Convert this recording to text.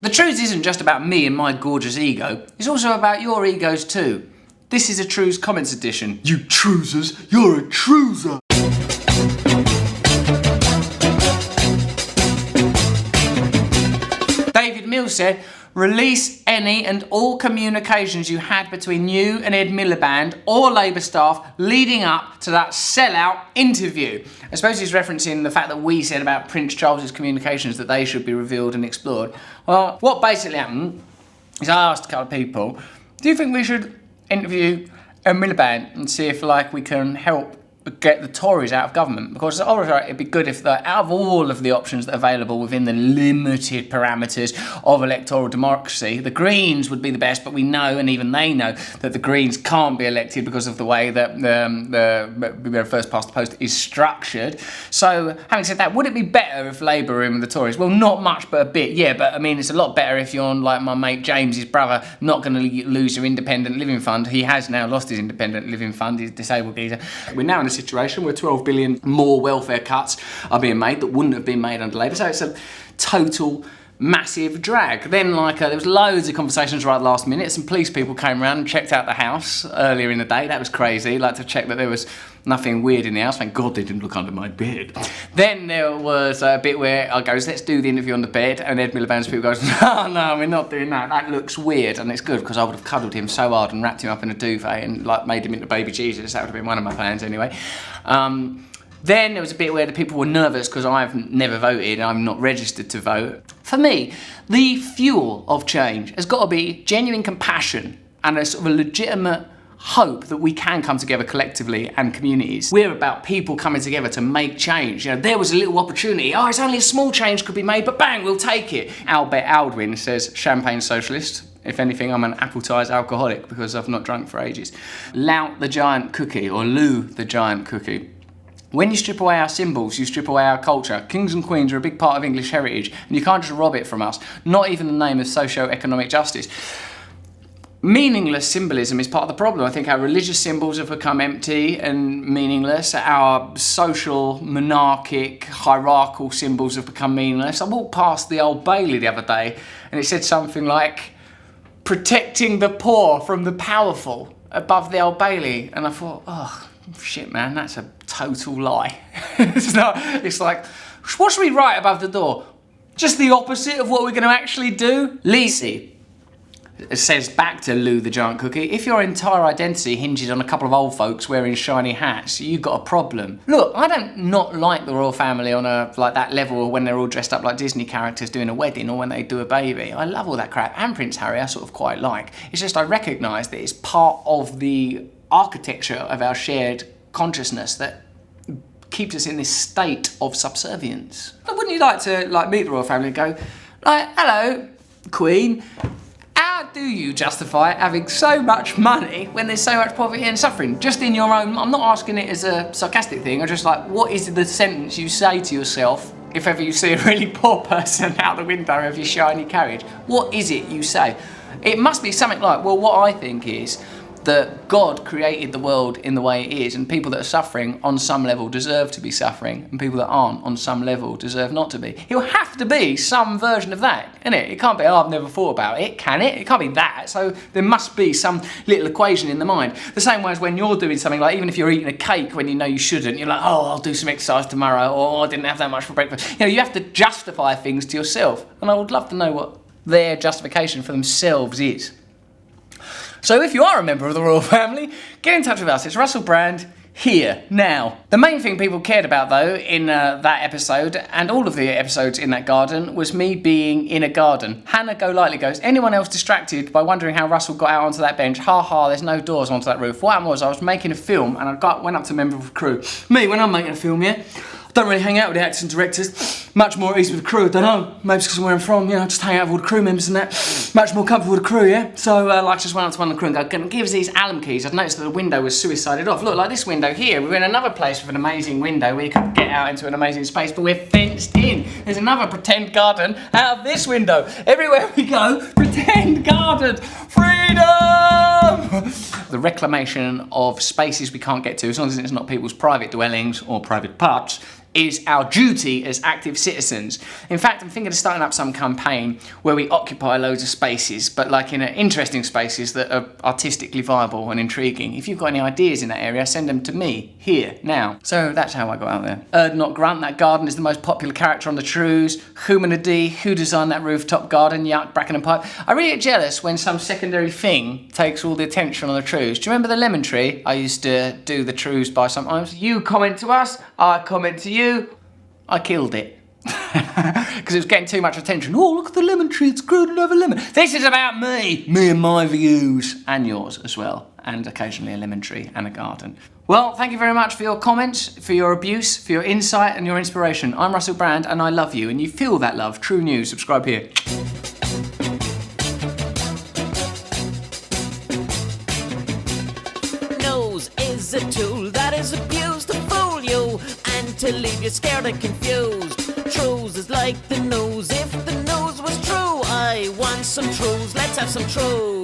The truth isn't just about me and my gorgeous ego, it's also about your egos too. This is a Trews Comments edition. You Trewsers, you're a Trewser! David Mills said, release any and all communications you had between you and Ed Miliband or Labour staff leading up to that sellout interview. I suppose he's referencing the fact that we said about Prince Charles's communications that they should be revealed and explored. Well, what basically happened is I asked a couple of people, do you think we should interview Ed Miliband and see if we can help get the Tories out of government? Because obviously it'd be good if out of all of the options that are available within the limited parameters of electoral democracy, the Greens would be the best, but we know, and even they know, that the Greens can't be elected because of the way that the first past the post is structured. So having said that, would it be better if Labour were in with the Tories? Well, not much, but a bit, yeah, but I mean it's a lot better if you're like my mate James's brother, not going to lose your independent living fund. He has now lost his independent living fund, he's a disabled geezer. We're now in a situation where 12 billion more welfare cuts are being made that wouldn't have been made under Labour. So it's a total massive drag. Then there was loads of conversations right at the last minute. Some police people came around and checked out the house earlier in the day. That was crazy, to check that there was nothing weird in the house. Thank God they didn't look under my bed. Then there was a bit where I goes, let's do the interview on the bed, and Ed Miliband's people goes, no, we're not doing that. That looks weird. And it's good because I would have cuddled him so hard and wrapped him up in a duvet and made him into baby Jesus. That would have been one of my plans anyway. Then there was a bit where the people were nervous because I've never voted, I'm not registered to vote. For me, the fuel of change has got to be genuine compassion and a sort of a legitimate hope that we can come together collectively and communities. We're about people coming together to make change. There was a little opportunity, it's only a small change could be made, but bang, we'll take it. Albert Aldwin says, champagne socialist. If anything, I'm an appletised alcoholic because I've not drunk for ages. Lout the giant cookie, or Lou the giant cookie. When you strip away our symbols, you strip away our culture. Kings and queens are a big part of English heritage, and you can't just rob it from us, not even in the name of socio-economic justice. Meaningless symbolism is part of the problem. I think our religious symbols have become empty and meaningless. Our social, monarchic, hierarchical symbols have become meaningless. I walked past the Old Bailey the other day, and it said something like, protecting the poor from the powerful above the Old Bailey. And I thought, shit, man, that's a total lie. It's like, what should we write above the door? Just the opposite of what we're going to actually do? Lizzie says back to Lou the giant cookie, if your entire identity hinges on a couple of old folks wearing shiny hats, you've got a problem. Look, I don't not like the royal family on that level when they're all dressed up like Disney characters doing a wedding or when they do a baby. I love all that crap, and Prince Harry I sort of quite like. It's just I recognise that it's part of the architecture of our shared consciousness that keeps us in this state of subservience. Wouldn't you like to meet the royal family and go, hello, Queen, how do you justify having so much money when there's so much poverty and suffering? Just in your own, I'm not asking it as a sarcastic thing, I'm just what is the sentence you say to yourself if ever you see a really poor person out the window of your shiny carriage? What is it you say? It must be something like, well, what I think is that God created the world in the way it is, and people that are suffering on some level deserve to be suffering, and people that aren't on some level deserve not to be. It'll have to be some version of that, innit? It can't be, I've never thought about it, can it? It can't be that, so there must be some little equation in the mind. The same way as when you're doing something, even if you're eating a cake when you know you shouldn't, you're like, I'll do some exercise tomorrow, or I didn't have that much for breakfast. You have to justify things to yourself, and I would love to know what their justification for themselves is. So if you are a member of the royal family, get in touch with us. It's Russell Brand, here, now. The main thing people cared about, though, in that episode, and all of the episodes in that garden, was me being in a garden. Hannah Golightly goes, anyone else distracted by wondering how Russell got out onto that bench? Ha ha, there's no doors onto that roof. What happened was I was making a film, and I went up to a member of the crew. Me, when I'm making a film, yeah? I don't really hang out with the actors and directors. Much more easy with the crew, I don't know. Maybe it's because of where I'm from, just hang out with all the crew members and that. Much more comfortable with the crew, yeah? So, I just went up to one of the crew and go, can you give us these alum keys? I'd noticed that the window was suicided off. Look, like this window here, we're in another place with an amazing window where you can get out into an amazing space, but we're fenced in. There's another pretend garden out of this window. Everywhere we go, pretend garden. Freedom! The reclamation of spaces we can't get to, as long as it's not people's private dwellings or private parts, is our duty as active citizens. In fact, I'm thinking of starting up some campaign where we occupy loads of spaces, but like in interesting spaces that are artistically viable and intriguing. If you've got any ideas in that area, send them to me here, now. So that's how I go out there. Erd Not Grunt, that garden is the most popular character on the Trews. Humanity, who designed that rooftop garden? Yuck, bracken and pipe. I really get jealous when some secondary thing takes all the attention on the Trews. Do you remember the lemon tree? I used to do the Trews by sometimes. You comment to us, I comment to you. I killed it. Because it was getting too much attention. Oh, look at the lemon tree, it's grown another lemon. This is about me and my views. And yours as well. And occasionally a lemon tree and a garden. Well, thank you very much for your comments, for your abuse, for your insight and your inspiration. I'm Russell Brand and I love you, and you feel that love. True News, subscribe here. Nose is a tool that is abused to fool you and to leave you scared and confused. Trews is like the nose. If the nose was true, I want some trews. Let's have some trews.